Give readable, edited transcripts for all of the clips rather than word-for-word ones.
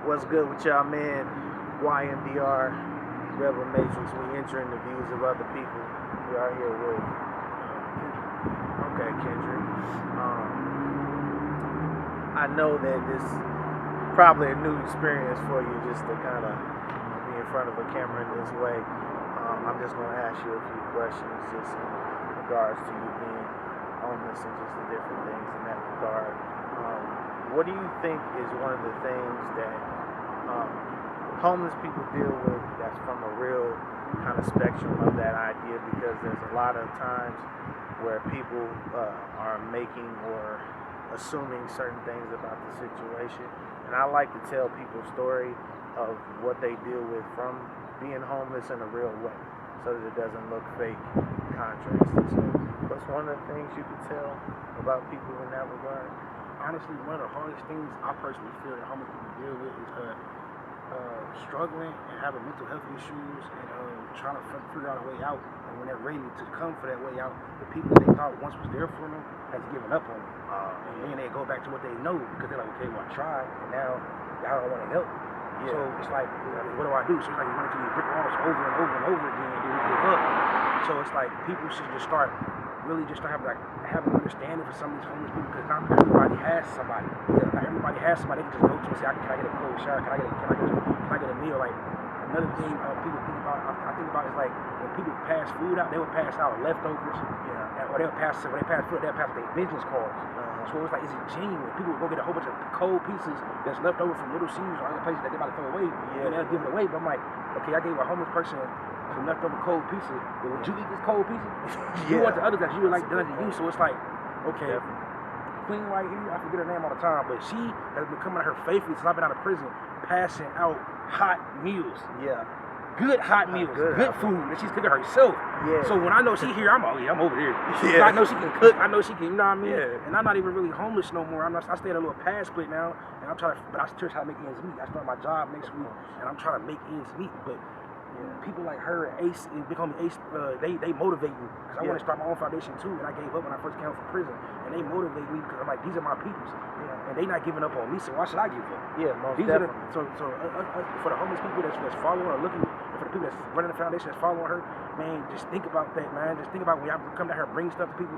What's good with y'all, man? YMDR, Rebel Matrix. We entering the views of other people. We are here with Kendrick. I know that this probably a new experience for you, just to kind of be in front of a camera in this way. I'm just going to ask you a few questions, just in regards to you being homeless and just the different things in that regard. What do you think is one of the things that homeless people deal with that's from a real kind of spectrum of that idea? Because there's a lot of times where people are making or assuming certain things about the situation, and I like to tell people a story of what they deal with from being homeless in a real way, so that it doesn't look fake, contrasted. So what's one of the things you could tell about people in that regard? Honestly, one of the hardest things I personally feel that homeless people deal with is struggling and having mental health issues and trying to figure out a way out. And when they're ready to come for that way out, the people that they thought once was there for them has given up on them. And then they go back to what they know because they're like, okay, well, I tried, and now y'all don't want to help. Yeah. So it's like, what do I do? So it's like we run into these brick walls over and over and over again, and then we give up. So it's like people should just start really just have an understanding for some of these homeless people, because not everybody has somebody. Yeah, not everybody has somebody they can just go to and say, can I get a cold shower? Can I get a meal? Like, another thing people think about, I think about is like when people pass food out, they would pass out leftovers. Yeah. Or when they pass food, they'll pass their business cards. So it's like, is it genuine? People would go get a whole bunch of cold pieces that's left over from Little Caesars or other places that they about to throw away, and they'll give it away. But I'm like, okay, I gave a homeless person some leftover cold pieces. But would you eat this cold piece? You want the others that you would like done to you. So it's like, okay, Queen right here, I forget her name all the time, but she has been coming to her faithfully since I've been out of prison, passing out hot meals. Yeah. Good hot meals, good food that she's cooking herself. Yeah. So when I know she here, I'm over there. Yeah. I know she can cook. I know she can, you know what I mean? Yeah. And I'm not even really homeless no more. I stay at a little pad split now, and I still try to make ends meet. I start my job next week, and I'm trying to make ends meet. But people like her and Ace, and big homie Ace, they motivate me, because I want to start my own foundation too. And I gave up when I first came out from prison, and they motivate me because I'm like, these are my peoples, and they not giving up on me. So why should I give up? Yeah, most definitely. So for the homeless people that's following or looking, for the people that's running the foundation that's following her, man, just think about that, man. Just think about when y'all come down here and bring stuff to people.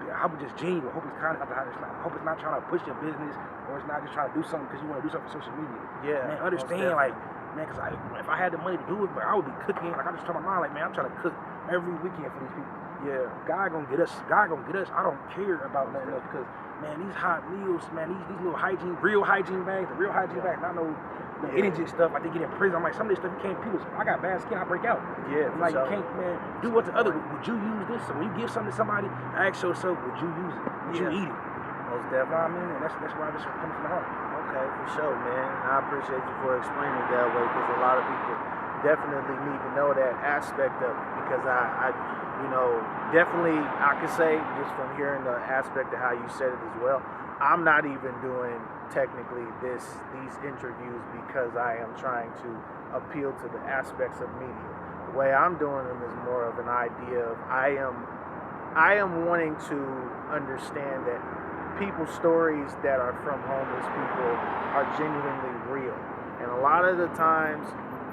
I hope it's just genuine. I hope it's kind of, I hope it's not trying to push your business, or it's not just trying to do something because you want to do something for social media. Yeah, man, understand, like, man, because if I had the money to do it, but I would be cooking. Like, I just told my mom, like, man, I'm trying to cook every weekend for these people. Yeah, God gonna get us. I don't care about nothing else, because, man, these hot meals, man, these little real hygiene bags, not no energy stuff like they get in prison. I'm like, some of this stuff you can't. I got bad skin, I break out. Yeah, I'm like, you can't, man, do what the other. Would you use this? So when you give something to somebody, ask yourself, would you use it? Would you eat it? Most definitely. You know what I mean? And that's why this comes from the heart. Okay, for sure, man. I appreciate you for explaining it that way, because a lot of people definitely need to know that aspect of it, because I definitely, I could say, just from hearing the aspect of how you said it as well, I'm not even doing technically these interviews because I am trying to appeal to the aspects of media. The way I'm doing them is more of an idea of I am wanting to understand that people's stories that are from homeless people are genuinely real. And a lot of the times,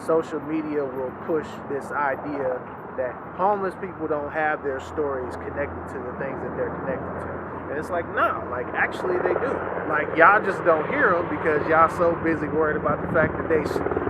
social media will push this idea that homeless people don't have their stories connected to the things that they're connected to. And it's like, no, like, actually they do. Like, y'all just don't hear them because y'all so busy worried about the fact that they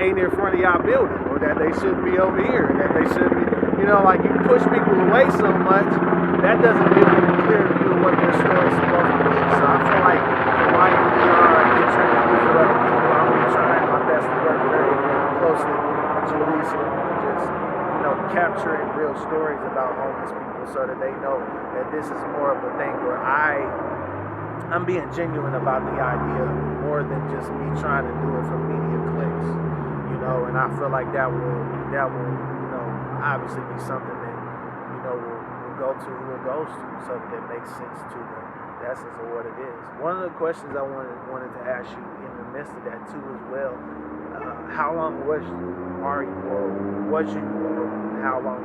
ain't in front of y'all building, or that they shouldn't be over here, and that they shouldn't be, like, you push people away so much, that doesn't give them a clear view of what their story's supposed to be. So I feel like for YMDR and interviews with other people, I'm going to be trying my best to work very closely with Julissa and just, capturing real stories about homeless people, so that they know that this is more of a thing where I'm being genuine about the idea, more than just me trying to do it for media clicks, and I feel like that will obviously be something that, will go to who it goes to, so that it makes sense to the essence of what it is. One of the questions I wanted to ask you in the midst of that too as well, how long are you, or how long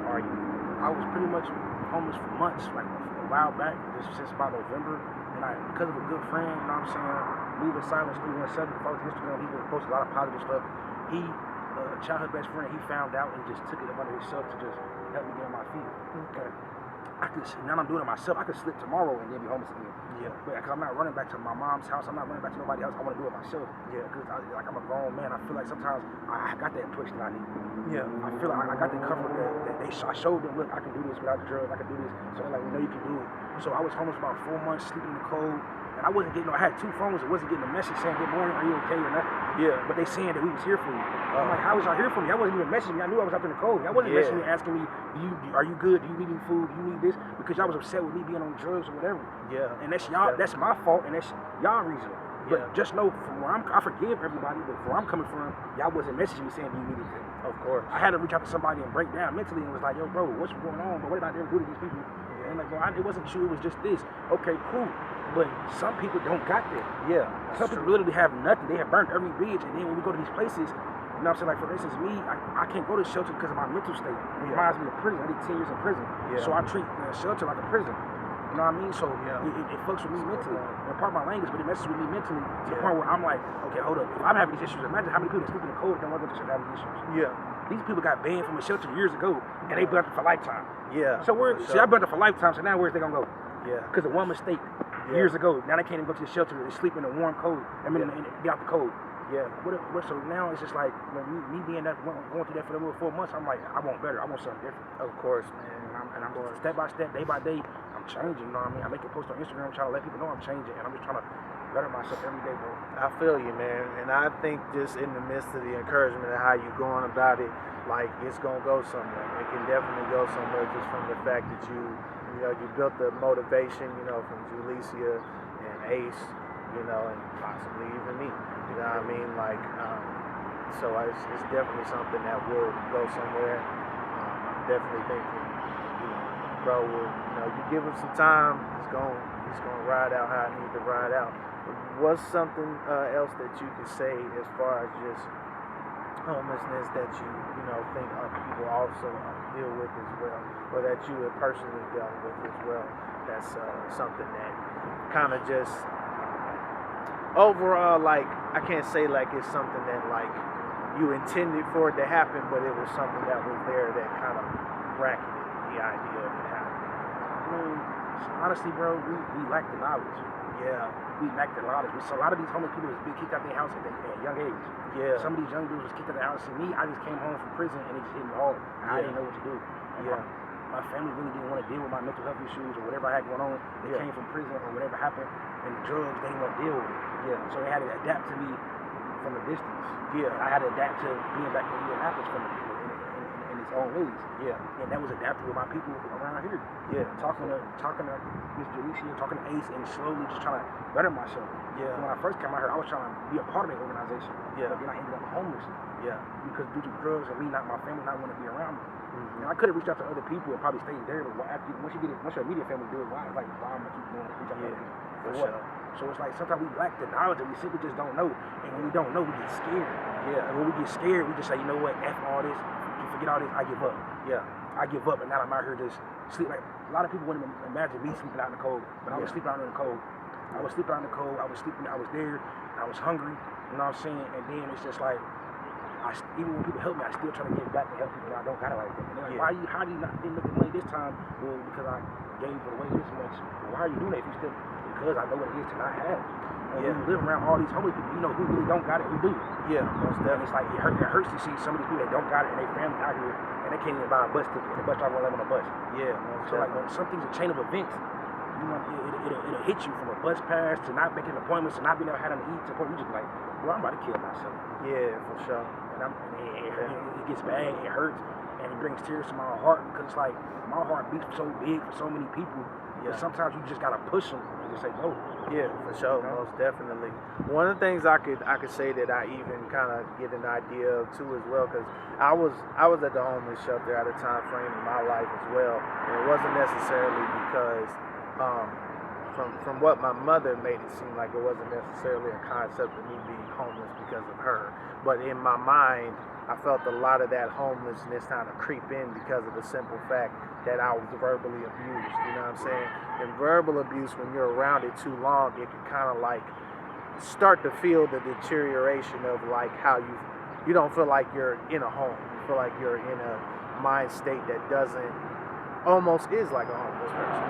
are you? I was pretty much homeless for months, like a while back, just about November, and because of a good friend, you know what I'm saying, Moving Silence 317. Follow his Instagram. He posted a lot of positive stuff. He, childhood best friend, he found out and just took it upon himself to just help me get on my feet. Okay. Now I'm doing it myself. I could slip tomorrow and then be homeless again. Yeah. But because I'm not running back to my mom's house, I'm not running back to nobody else. I want to do it myself. Yeah. Because I'm a grown man. I feel like sometimes I got that push that I need. Yeah. I feel like I got the comfort that I showed them, look, I can do this without drugs. I can do this. So they're like, we know you can do it. So I was homeless about 4 months, sleeping in the cold. And I wasn't getting, I had 2 phones. I wasn't getting a message saying, good morning, are you okay or nothing. Yeah. But they saying that we was here for you. I'm like, how was y'all here for me? I wasn't even messaging me. I knew I was up in the cold. I wasn't messaging me asking me, are you good? Do you need any food? Do you need this? Because y'all was upset with me being on drugs or whatever. Yeah. And that's y'all. That's my fault, and that's y'all reason. But just know, from where I forgive everybody, but where I'm coming from, y'all wasn't messaging me saying, do you need anything? Of course. I had to reach out to somebody and break down mentally and was like, yo, bro, what's going on? But what did I do to these people? And like, bro, it wasn't you. It was just this. Okay, cool. But some people don't got that. Yeah. Some people literally have nothing. They have burnt every bridge, and then when we go to these places, you know what I'm saying? Like, for instance, me, I can't go to shelter because of my mental state. It reminds me of prison. I did 10 years in prison. Yeah. So I treat shelter like a prison. You know what I mean? So it fucks with me mentally. And part of my language, but it messes with me mentally to the point where I'm like, okay, hold up. If I'm having these issues, imagine how many people that sleep in the cold and don't want to go to shelter having these issues. Yeah. These people got banned from a shelter years ago, and they burnt it for lifetime. Yeah. So I burnt it for lifetime, so now where's they going to go? Yeah. Because of one mistake years ago. Now they can't even go to the shelter. They sleep in the warm cold. I mean, get out the cold. Yeah. So now it's just like, me being that, going through that for the 4 months, I'm like, I want better. I want something different. Of course, man. And I'm going step by step, day by day, I'm changing, you know what I mean? I make a post on Instagram trying to let people know I'm changing, and I'm just trying to better myself every day, bro. I feel you, man. And I think just in the midst of the encouragement of how you going about it, like, it's going to go somewhere. It can definitely go somewhere just from the fact that you built the motivation, from Julicia and Ace, and possibly even me. You know what I mean? Like, so it's definitely something that will go somewhere. I'm definitely thinking, bro, you give him some time, he's gonna ride out how I need to ride out. What's something else that you could say as far as just homelessness that you think people also deal with as well, or that you have personally dealt with as well? That's something that kind of just overall, like, I can't say like it's something that like you intended for it to happen, but it was something that was there that kind of bracketed the idea of it happening. I mean, honestly, bro, we lack the knowledge. Yeah. We lack the knowledge. So a lot of these homeless people was being kicked out their house at a young age. Yeah. Some of these young dudes was kicked out of their house. And me, I just came home from prison and it just hit me hard. I didn't know what to do. And my family really didn't want to deal with my mental health issues or whatever I had going on. They came from prison or whatever happened, and the drugs, they didn't want to deal with it. Yeah. So they had to adapt to me from a distance. Yeah. And I had to adapt to being back in Indianapolis from in its own ways. Yeah. And that was adapted with my people around here. Yeah. Talking to Miss Julicia, talking to Ace, and slowly just trying to better myself. Yeah. When I first came out here, I was trying to be a part of the organization. Yeah. But then I ended up homeless. Yeah. Because due to drugs and my family not want to be around me. Mm-hmm. And I could have reached out to other people and probably stayed there, but once your immediate family do it, why am I keep going to reach out to other people? For sure. So it's like sometimes we lack the knowledge and we simply just don't know. And when we don't know, we get scared. Yeah. And when we get scared, we just say, you know what, F all this, forget all this, I give up. Yeah. I give up, and now I'm out here just sleep. Like, a lot of people wouldn't imagine me sleeping out in the cold, but I was sleeping out in the cold. I was sleeping out in the cold. I was there. I was hungry. You know what I'm saying? And then it's just like, even when people help me, I still try to give back and help people that I don't got it like that. And they're like, how do you not didn't make the money this time? Well, because I gave it away this much. Well, why are you doing that if you still? Because I know what it is to not have. And when you live around all these homeless people, you know who really don't got it, who do. Yeah, most definitely. And it's like, it hurts to see some of these people that don't got it and their family out here, and they can't even buy a bus ticket, and the bus driver won't let them on a bus. Yeah, so like when something's a chain of events, it'll hit you from a bus pass to not making appointments to not being able to have them to eat to the point you just like, bro, I'm about to kill myself. Yeah, for sure. And it gets bad, it hurts, and it brings tears to my heart because it's like my heart beats so big for so many people. But sometimes you just gotta push them and just say no. Yeah, for sure, most definitely. One of the things I could say that I even kind of get an idea of too as well, because I was at the homeless shelter at a time frame in my life as well, and it wasn't necessarily because from what my mother made it seem like it wasn't necessarily a concept of me being homeless because of her, but in my mind I felt a lot of that homelessness kind of creep in because of the simple fact that I was verbally abused, you know what I'm saying? And verbal abuse, when you're around it too long, it can kind of like start to feel the deterioration of like how you don't feel like you're in a home. You feel like you're in a mind state that doesn't almost is like a homeless person.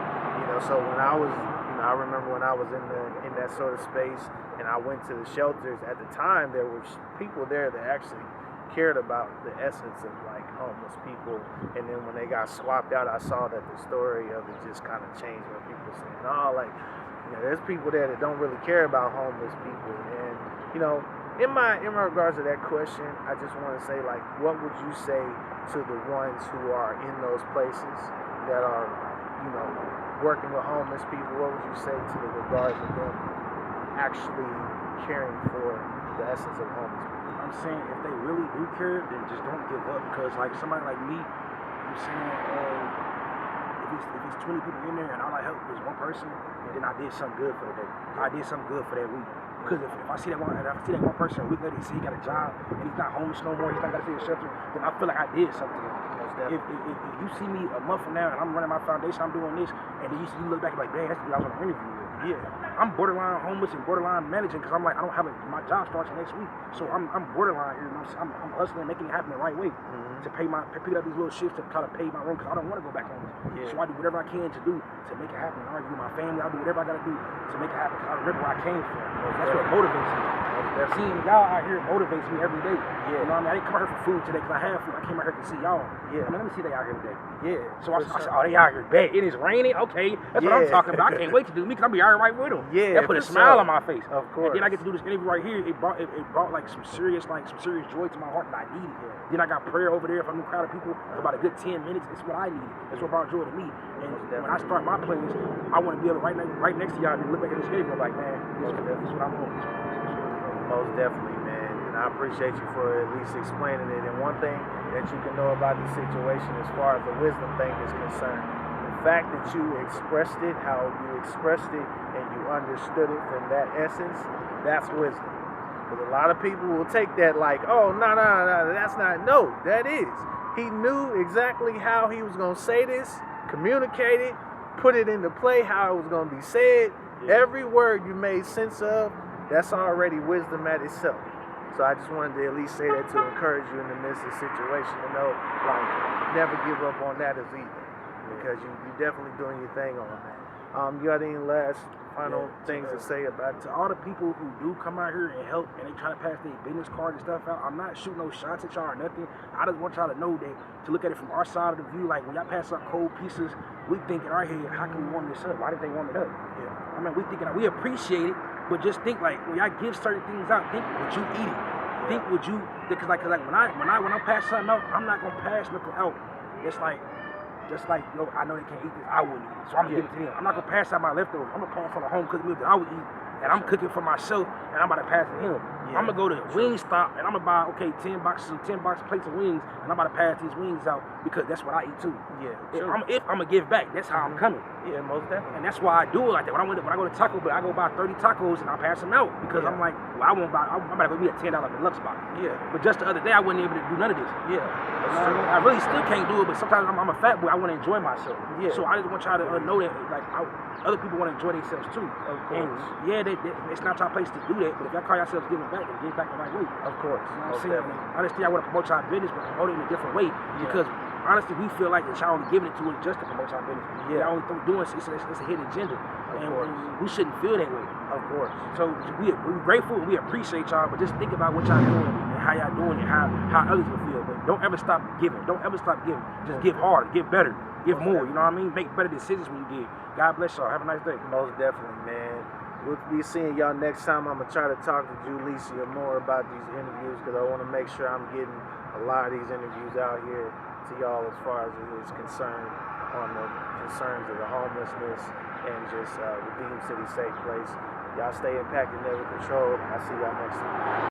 So when I was, I remember when I was in that sort of space and I went to the shelters at the time, there were people there that actually cared about the essence of like homeless people. And then when they got swapped out, I saw that the story of it just kind of changed, where people saying, oh, like, there's people there that don't really care about homeless people. And in regards to that question, I just want to say, like, what would you say to the ones who are in those places that are, working with homeless people? What would you say to the regards of them actually caring for the essence of homeless people? I'm saying if they really do care, then just don't give up. Because like somebody like me, I'm saying if it's 20 people in there and all I help is one person, then I did something good for the day. I did something good for that week. Because if I see that one person a week later, see he got a job and he's not homeless no more, he's not got to stay in a shelter, then I feel like I did something. If you see me a month from now and I'm running my foundation, I'm doing this, and then you look back and like, dang, that's the dude I was on the interview with. Yeah, I'm borderline homeless and borderline managing because I'm like, I don't have my job starts next week, so I'm borderline here. I'm hustling, making it happen the right way to pick up these little shifts to try to pay my rent because I don't want to go back home. So I do whatever I can to do to make it happen. I argue with my family. I do whatever I got to do to make it happen because I remember where I came from. That's what motivates me. Seeing y'all out here motivates me every day. You know what I mean? I didn't come out here for food today because I have food. I came out here to see y'all. I mean, let me see they out here today. So I said, oh, they out here bad. It is raining. Okay, that's what I'm talking about. I can't wait to do me because I'm be out here right with them. That put a smile on my face. Of course. And then I get to do this interview right here. It brought like some serious joy to my heart that I needed. Then I got prayer over there from a crowd of people for about a good 10 minutes. It's what I needed. That's what brought joy to me. And when I start my playlist, I want to be able to right next to y'all and look back at this interview like, man, this is what I'm doing. Most definitely, man. And I appreciate you for at least explaining it. And one thing that you can know about the situation as far as the wisdom thing is concerned, the fact that you expressed it, how you expressed it, and you understood it from that essence, that's wisdom. Because a lot of people will take that like, oh, no, that's not. No, that is. He knew exactly how he was going to say this, communicate it, put it into play, how it was going to be said. Every word you made sense of, that's already wisdom at itself. So I just wanted to at least say that to encourage you in the midst of the situation to know, like, never give up on that as either. Because you're definitely doing your thing on that. You got any last final things to say about it? To all the people who do come out here and help and they try to pass their business card and stuff out, I'm not shooting no shots at y'all or nothing. I just want y'all to know that, to look at it from our side of the view, like when y'all pass out cold pieces, we think in our head, how can we warm this up? Why did they warm it up? I mean, we thinking, we appreciate it, but just think like when y'all give certain things out, think would you eat it? Think would you? Because like when I pass something out, I'm not gonna pass nothing out. It's like, just like, yo, I know they can't eat this, I wouldn't eat it, so I'm gonna give it to them. I'm not gonna pass out my leftovers. I'm gonna pass on the home cooked meal that I would eat, and I'm cooking for myself, and I'm about to pass it to him. I'm gonna go to Wingstop and I'm gonna buy 10 box plates of wings, and I'm about to pass these wings out because that's what I eat too. If I'm gonna give back, that's how I'm coming. Most definitely. And that's why I do it like that. When I go to Taco Bell, I go buy 30 tacos and I pass them out because I'm like, well, I'm about to go get a $10 deluxe box. But just the other day, I wasn't able to do none of this. I really still can't do it, but sometimes I'm a fat boy. I want to enjoy myself. So I just want y'all to know that, like, other people want to enjoy themselves too. Of course. And it's not your place to do that, but if y'all call yourselves giving back, then give back the right way. Of course. You know what I'm saying? Honestly, I want to promote y'all business, but promote it in a different way because honestly, we feel like that y'all only giving it to us just to promote y'all business. Y'all only doing it, it's a hidden agenda. And we shouldn't feel that way. Of course. So we're grateful and we appreciate y'all, but just think about what y'all doing and how y'all doing it, how others will feel. But don't ever stop giving. Don't ever stop giving. Just give harder, give better, give more. You know what I mean? Make better decisions when you give. God bless y'all. Have a nice day. Most definitely, man. We'll be seeing y'all next time. I'm going to try to talk to Julicia more about these interviews because I want to make sure I'm getting a lot of these interviews out here to y'all as far as it is concerned on the concerns of the homelessness and just Redeem City Safe Place. Y'all stay impacted, never controlled. I'll see y'all next time.